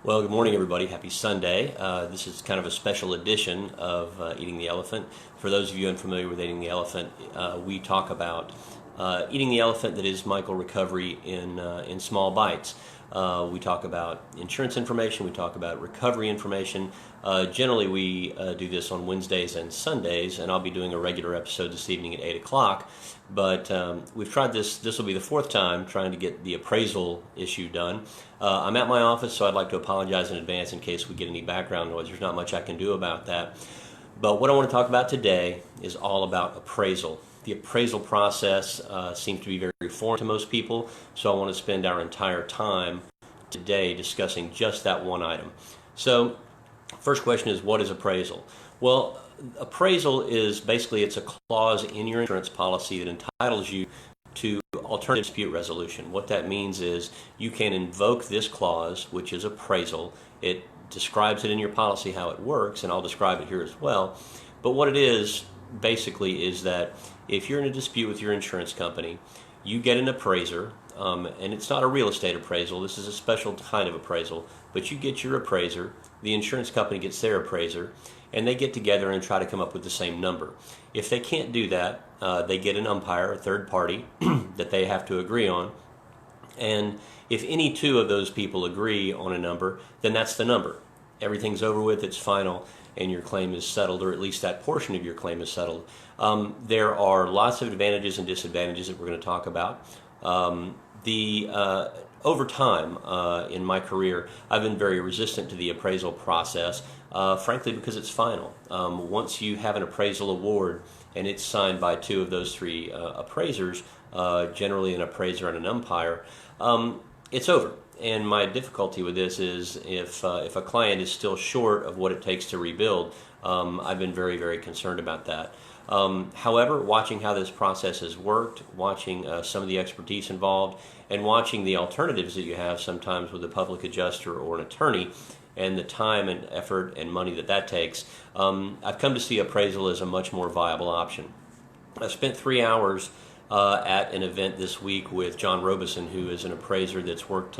Well, good morning, everybody. Happy Sunday. This is kind of a special edition of Eating the Elephant. For those of you unfamiliar with Eating the Elephant, we talk about eating the elephant that is Michael recovery in small bites. We talk about insurance information. We talk about recovery information. Generally, we do this on Wednesdays and Sundays, and I'll be doing a regular episode this evening at 8 o'clock. But we've tried this. This will be the fourth time trying to get the appraisal issue done. I'm at my office, so I'd like to apologize in advance in case we get any background noise. There's not much I can do about that. But what I want to talk about today is all about appraisal. The appraisal process seems to be very foreign to most people, so I want to spend our entire time today discussing just that one item. So, first question is, what is appraisal? Well, appraisal is basically it's a clause in your insurance policy that entitles you to alternative dispute resolution. What that means is you can invoke this clause, which is appraisal. It describes it in your policy how it works, and I'll describe it here as well. But what it is basically is that if you're in a dispute with your insurance company, you get an appraiser, and it's not a real estate appraisal. This is a special kind of appraisal. But you get your appraiser, the insurance company gets their appraiser, and they get together and try to come up with the same number. If they can't do that, they get an umpire, a third party, that they have to agree on. And if any two of those people agree on a number, then that's the number. Everything's over with, it's final, and your claim is settled, or at least that portion of your claim is settled. There are lots of advantages and disadvantages that we're going to talk about. Over time in my career, I've been very resistant to the appraisal process, frankly because it's final. Once you have an appraisal award and it's signed by two of those three appraisers, generally an appraiser and an umpire, it's over. And my difficulty with this is if a client is still short of what it takes to rebuild, I've been very, very concerned about that. However, watching how this process has worked, watching some of the expertise involved, and watching the alternatives that you have sometimes with a public adjuster or an attorney, and the time and effort and money that takes, I've come to see appraisal as a much more viable option. I spent 3 hours at an event this week with John Robeson, who is an appraiser that's worked,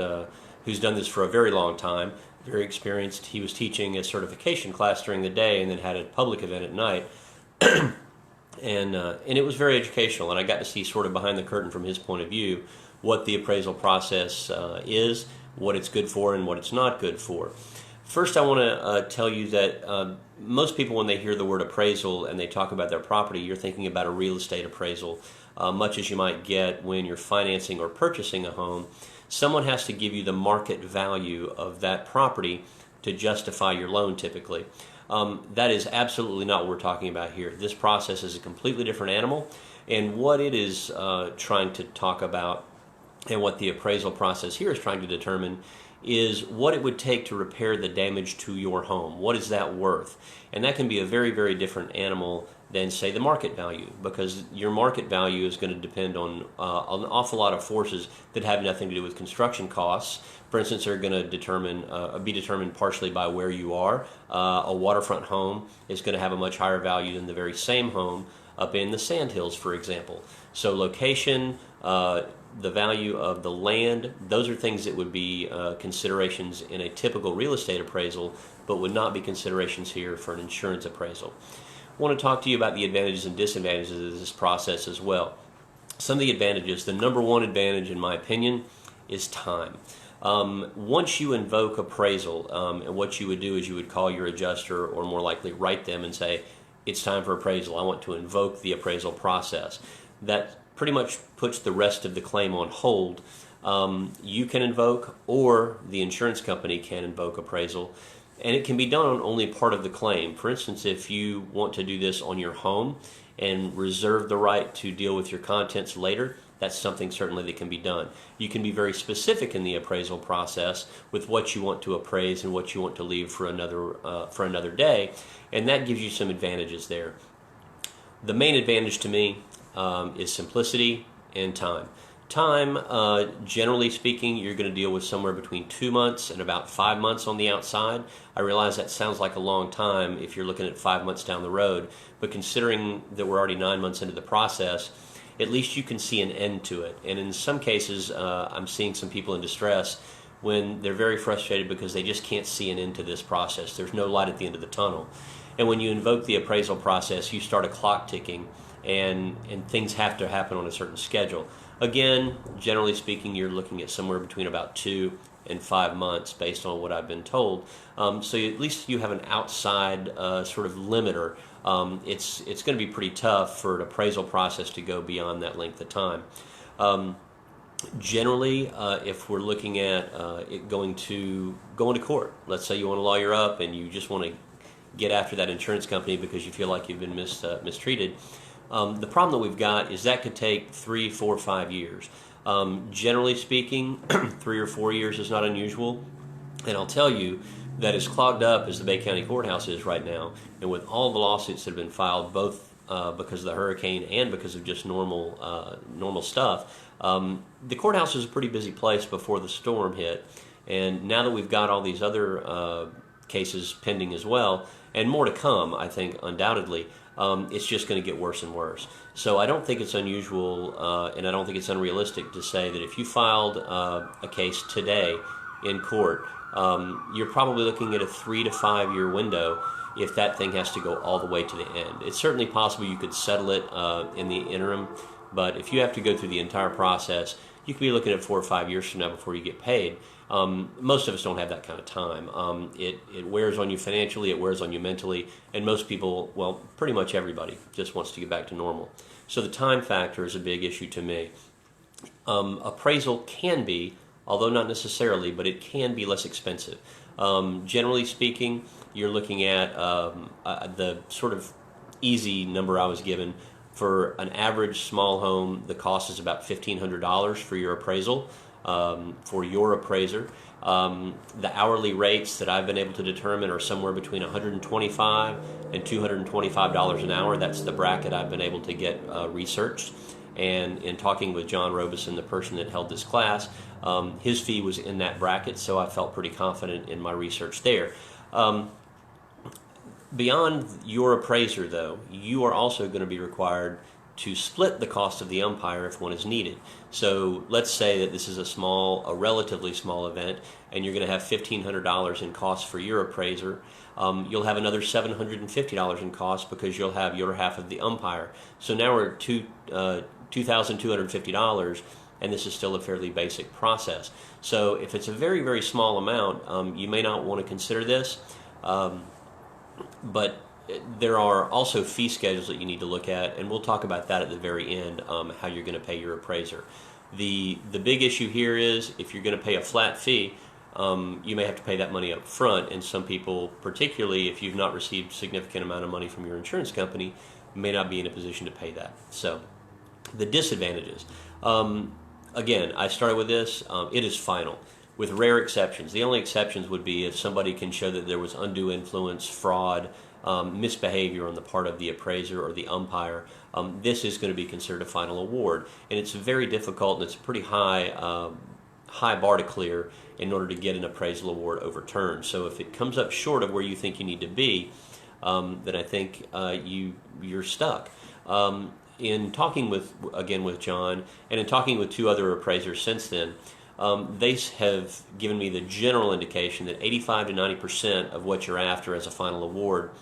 who's done this for a very long time, very experienced. He was teaching a certification class during the day and then had a public event at night. And it was very educational, and I got to see sort of behind the curtain from his point of view what the appraisal process is, what it's good for, and what it's not good for. First, I want to tell you that most people, when they hear the word appraisal and they talk about their property, you're thinking about a real estate appraisal, much as you might get when you're financing or purchasing a home. Someone has to give you the market value of that property to justify your loan, typically. That is absolutely not what we're talking about here. This process is a completely different animal, and what it is trying to talk about and what the appraisal process here is trying to determine is what it would take to repair the damage to your home. What is that worth? And that can be a very, very different animal than, say, the market value, because your market value is going to depend on an awful lot of forces that have nothing to do with construction costs. For instance, they're going to be determined partially by where you are. A waterfront home is going to have a much higher value than the very same home up in the Sandhills, for example. So location, the value of the land, those are things that would be considerations in a typical real estate appraisal, but would not be considerations here for an insurance appraisal. I want to talk to you about the advantages and disadvantages of this process as well. Some of the advantages, the number one advantage in my opinion is time. Once you invoke appraisal, and what you would do is you would call your adjuster, or more likely write them and say, it's time for appraisal, I want to invoke the appraisal process. That pretty much puts the rest of the claim on hold. You can invoke, or the insurance company can invoke appraisal, and it can be done on only part of the claim. For instance, if you want to do this on your home and reserve the right to deal with your contents later, that's something certainly that can be done. You can be very specific in the appraisal process with what you want to appraise and what you want to leave for another day, and that gives you some advantages there. The main advantage to me is simplicity and time. Time, generally speaking, you're going to deal with somewhere between 2 months and about 5 months on the outside. I realize that sounds like a long time if you're looking at 5 months down the road, but considering that we're already 9 months into the process, at least you can see an end to it. And in some cases, I'm seeing some people in distress when they're very frustrated because they just can't see an end to this process. There's no light at the end of the tunnel. And when you invoke the appraisal process, you start a clock ticking, and things have to happen on a certain schedule. Again, generally speaking, you're looking at somewhere between about 2 and 5 months based on what I've been told. So at least you have an outside sort of limiter. It's going to be pretty tough for an appraisal process to go beyond that length of time. Generally, if we're looking at it going to court, let's say you want to lawyer up and you just want to get after that insurance company because you feel like you've been mistreated. The problem that we've got is that could take 3, 4, 5 years. Generally speaking, 3 or 4 years is not unusual. And I'll tell you that as clogged up as the Bay County Courthouse is right now, and with all the lawsuits that have been filed, both because of the hurricane and because of just normal stuff, the courthouse was a pretty busy place before the storm hit. And now that we've got all these other cases pending as well, and more to come, I think, undoubtedly, it's just going to get worse and worse. So I don't think it's unusual, and I don't think it's unrealistic to say that if you filed a case today in court, you're probably looking at a 3 to 5 year window if that thing has to go all the way to the end. It's certainly possible you could settle it in the interim, but if you have to go through the entire process, you could be looking at 4 or 5 years from now before you get paid. Most of us don't have that kind of time. It wears on you financially, it wears on you mentally, and most people, well, pretty much everybody, just wants to get back to normal. So the time factor is a big issue to me. Appraisal can be, although not necessarily, but it can be less expensive. Generally speaking, you're looking at the sort of easy number I was given. For an average small home, the cost is about $1,500 for your appraisal, for your appraiser. The hourly rates that I've been able to determine are somewhere between $125 and $225 an hour. That's the bracket I've been able to get researched. And in talking with John Robeson, the person that held this class, his fee was in that bracket, so I felt pretty confident in my research there. Beyond your appraiser, though, you are also going to be required to split the cost of the umpire if one is needed. So let's say that this is a relatively small event, and you're going to have $1,500 in costs for your appraiser. You'll have another $750 in costs because you'll have your half of the umpire. So now we're at $2,250, and this is still a fairly basic process. So if it's a very, very small amount, you may not want to consider this. But there are also fee schedules that you need to look at, and we'll talk about that at the very end, how you're going to pay your appraiser. The big issue here is if you're going to pay a flat fee, you may have to pay that money up front, and some people, particularly if you've not received a significant amount of money from your insurance company, may not be in a position to pay that. So the disadvantages. Again, I started with this. It is final, with rare exceptions. The only exceptions would be if somebody can show that there was undue influence, fraud, misbehavior on the part of the appraiser or the umpire. This is going to be considered a final award, and it's very difficult, and it's a pretty high bar to clear in order to get an appraisal award overturned. So if it comes up short of where you think you need to be, then I think you're stuck. In talking with John, and in talking with 2 other appraisers since then, they have given me the general indication that 85 to 90% of what you're after as a final award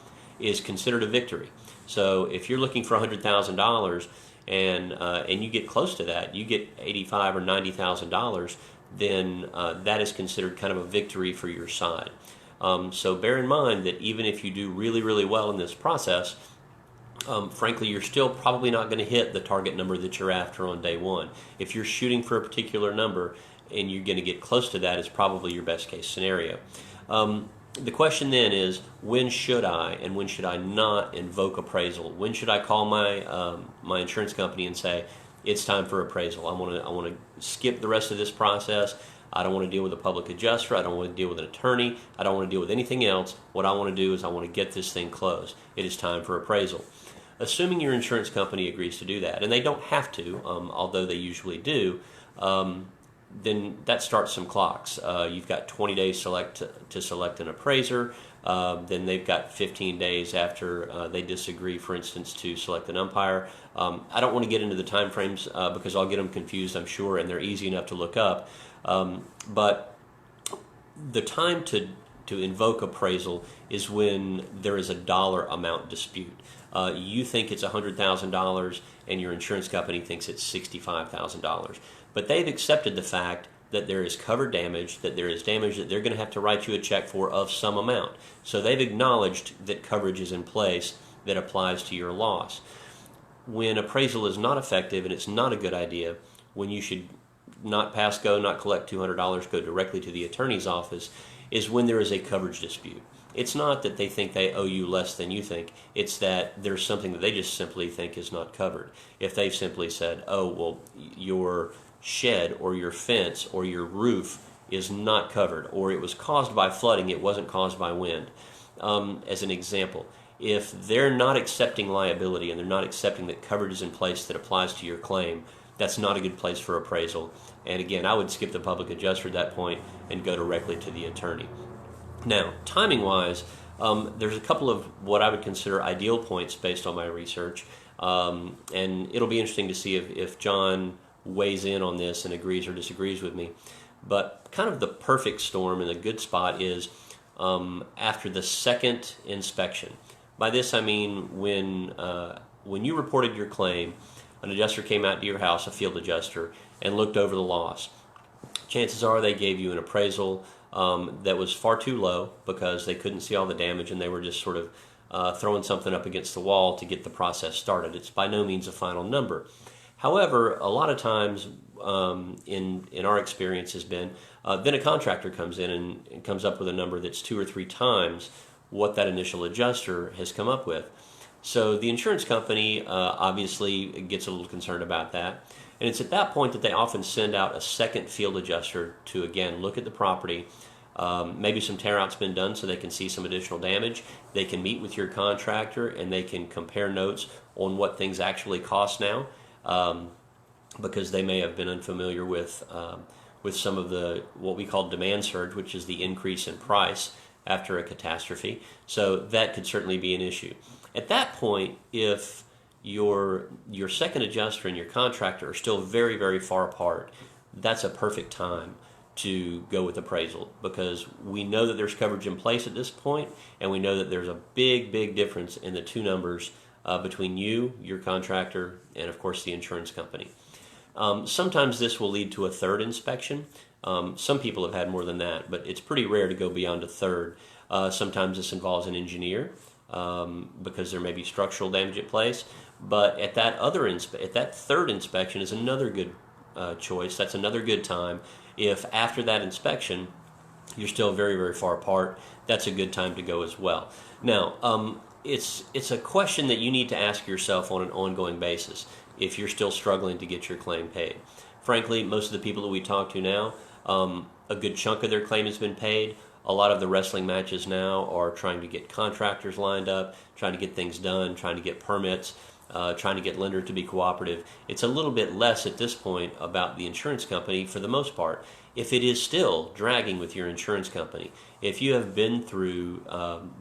is considered a victory. So if you're looking for $100,000 and you get close to that, you get $85,000 or $90,000, then that is considered kind of a victory for your side. So bear in mind that even if you do really, really well in this process, frankly, you're still probably not going to hit the target number that you're after on day one. If you're shooting for a particular number and you're going to get close to that, is probably your best case scenario. The question then is, when should I and when should I not invoke appraisal? When should I call my insurance company and say, it's time for appraisal? I want to skip the rest of this process. I don't want to deal with a public adjuster. I don't want to deal with an attorney. I don't want to deal with anything else. What I want to do is I want to get this thing closed. It is time for appraisal. Assuming your insurance company agrees to do that, and they don't have to, although they usually do, then that starts some clocks. You've got 20 days to select an appraiser. Then they've got 15 days after they disagree, for instance, to select an umpire. I don't want to get into the time frames because I'll get them confused, I'm sure, and they're easy enough to look up. But the time to invoke appraisal is when there is a dollar amount dispute. You think it's $100,000 and your insurance company thinks it's $65,000. But they've accepted the fact that there is covered damage, that there is damage that they're going to have to write you a check for of some amount. So they've acknowledged that coverage is in place that applies to your loss. When appraisal is not effective and it's not a good idea, when you should not pass go, not collect $200, go directly to the attorney's office, is when there is a coverage dispute. It's not that they think they owe you less than you think. It's that there's something that they just simply think is not covered. If they've simply said, oh, well, your shed or your fence or your roof is not covered, or it was caused by flooding, it wasn't caused by wind. As an example, if they're not accepting liability and they're not accepting that coverage is in place that applies to your claim, that's not a good place for appraisal. And again, I would skip the public adjuster at that point and go directly to the attorney. Now, timing-wise, there's a couple of what I would consider ideal points based on my research, and it'll be interesting to see if John weighs in on this and agrees or disagrees with me. But kind of the perfect storm and a good spot is after the second inspection. By this I mean when you reported your claim, an adjuster came out to your house, a field adjuster, and looked over the loss. Chances are they gave you an appraisal that was far too low because they couldn't see all the damage and they were just sort of throwing something up against the wall to get the process started. It's by no means a final number. However, a lot of times in our experience has been then a contractor comes in and comes up with a number that's 2 or 3 times what that initial adjuster has come up with. So the insurance company obviously gets a little concerned about that. And it's at that point that they often send out a second field adjuster to, again, look at the property. Maybe some tear-out's been done so they can see some additional damage. They can meet with your contractor and they can compare notes on what things actually cost now, because they may have been unfamiliar with some of the what we call demand surge, which is the increase in price after a catastrophe. So that could certainly be an issue. At that point, if your second adjuster and your contractor are still very, very far apart, that's a perfect time to go with appraisal, because we know that there's coverage in place at this point, and we know that there's a big, big difference in the two numbers between you, your contractor, and of course the insurance company. Sometimes this will lead to a third inspection. Some people have had more than that, but it's pretty rare to go beyond a third. Sometimes this involves an engineer because there may be structural damage at place. But at that third inspection is another good choice. That's another good time. If after that inspection you're still very, very far apart, that's a good time to go as well. Now, it's a question that you need to ask yourself on an ongoing basis if you're still struggling to get your claim paid. Frankly, most of the people that we talk to now, a good chunk of their claim has been paid. A lot of the wrestling matches now are trying to get contractors lined up, trying to get things done, trying to get permits, trying to get lender to be cooperative. It's a little bit less at this point about the insurance company for the most part. If it is still dragging with your insurance company, if you have been through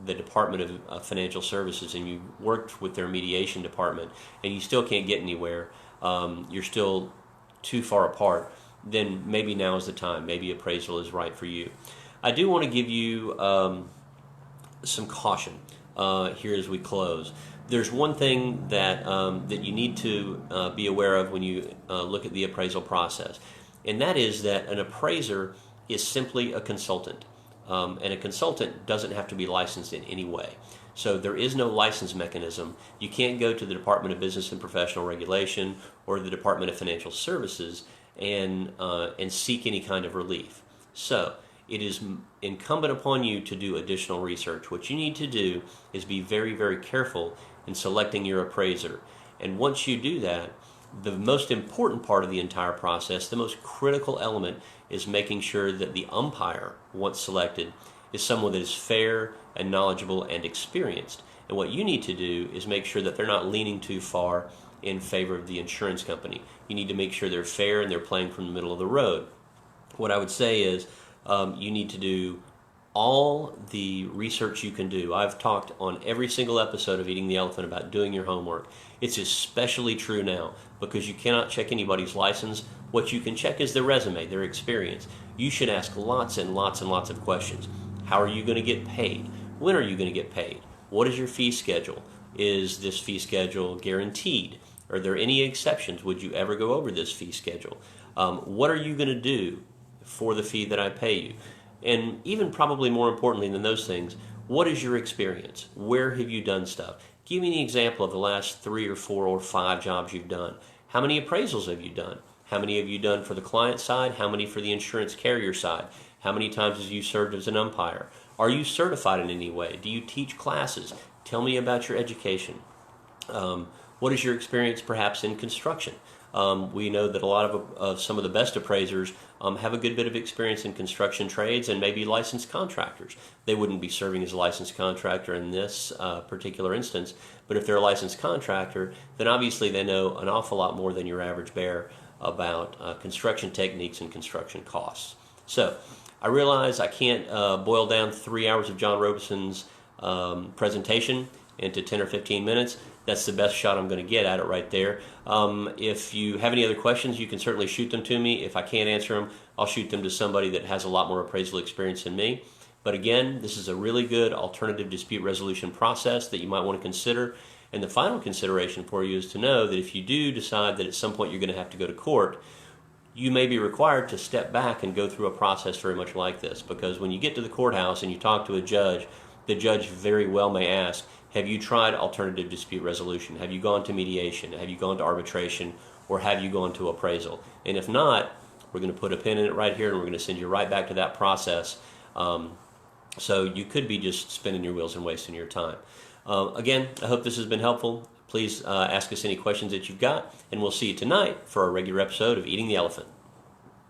the Department of Financial Services and you worked with their mediation department and you still can't get anywhere, you're still too far apart, then maybe now is the time. Maybe appraisal is right for you. I do want to give you some caution here as we close. There's one thing that that you need to be aware of when you look at the appraisal process, and that is that an appraiser is simply a consultant, and a consultant doesn't have to be licensed in any way. So there is no license mechanism. You can't go to the Department of Business and Professional Regulation or the Department of Financial Services and seek any kind of relief. So it is incumbent upon you to do additional research. What you need to do is be very, very careful in selecting your appraiser. And once you do that, the most important part of the entire process, the most critical element, is making sure that the umpire, once selected, is someone that is fair and knowledgeable and experienced. And what you need to do is make sure that they're not leaning too far in favor of the insurance company. You need to make sure they're fair and they're playing from the middle of the road. What I would say is you need to do all the research you can do. I've talked on every single episode of Eating the Elephant about doing your homework. It's especially true now because you cannot check anybody's license. What you can check is their resume, their experience. you should ask lots and lots and lots of questions. How are you going to get paid? When are you going to get paid? What is your fee schedule? Is this fee schedule guaranteed? Are there any exceptions? Would you ever go over this fee schedule? What are you going to do for the fee that I pay you? And even probably more importantly than those things, what is your experience? Where have you done stuff? Give me an example of the last 3 or 4 or 5 jobs you've done. How many appraisals have you done? How many have you done for the client side? How many for the insurance carrier side? How many times have you served as an umpire? Are you certified in any way? Do you teach classes? Tell me about your education. What is your experience perhaps in construction? We know that a lot of some of the best appraisers have a good bit of experience in construction trades and maybe licensed contractors. They wouldn't be serving as a licensed contractor in this particular instance, but if they're a licensed contractor, then obviously they know an awful lot more than your average bear about construction techniques and construction costs. So I realize I can't boil down 3 hours of John Robeson's presentation into 10 or 15 minutes. That's the best shot I'm going to get at it right there. If you have any other questions, you can certainly shoot them to me. If I can't answer them, I'll shoot them to somebody that has a lot more appraisal experience than me. But again, this is a really good alternative dispute resolution process that you might want to consider. And the final consideration for you is to know that if you do decide that at some point you're going to have to go to court, you may be required to step back and go through a process very much like this. Because when you get to the courthouse and you talk to a judge, the judge very well may ask, have you tried alternative dispute resolution? Have you gone to mediation? Have you gone to arbitration? Or have you gone to appraisal? And if not, we're going to put a pin in it right here and we're going to send you right back to that process. So you could be just spinning your wheels and wasting your time. Again, I hope this has been helpful. Please ask us any questions that you've got, and we'll see you tonight for a regular episode of Eating the Elephant.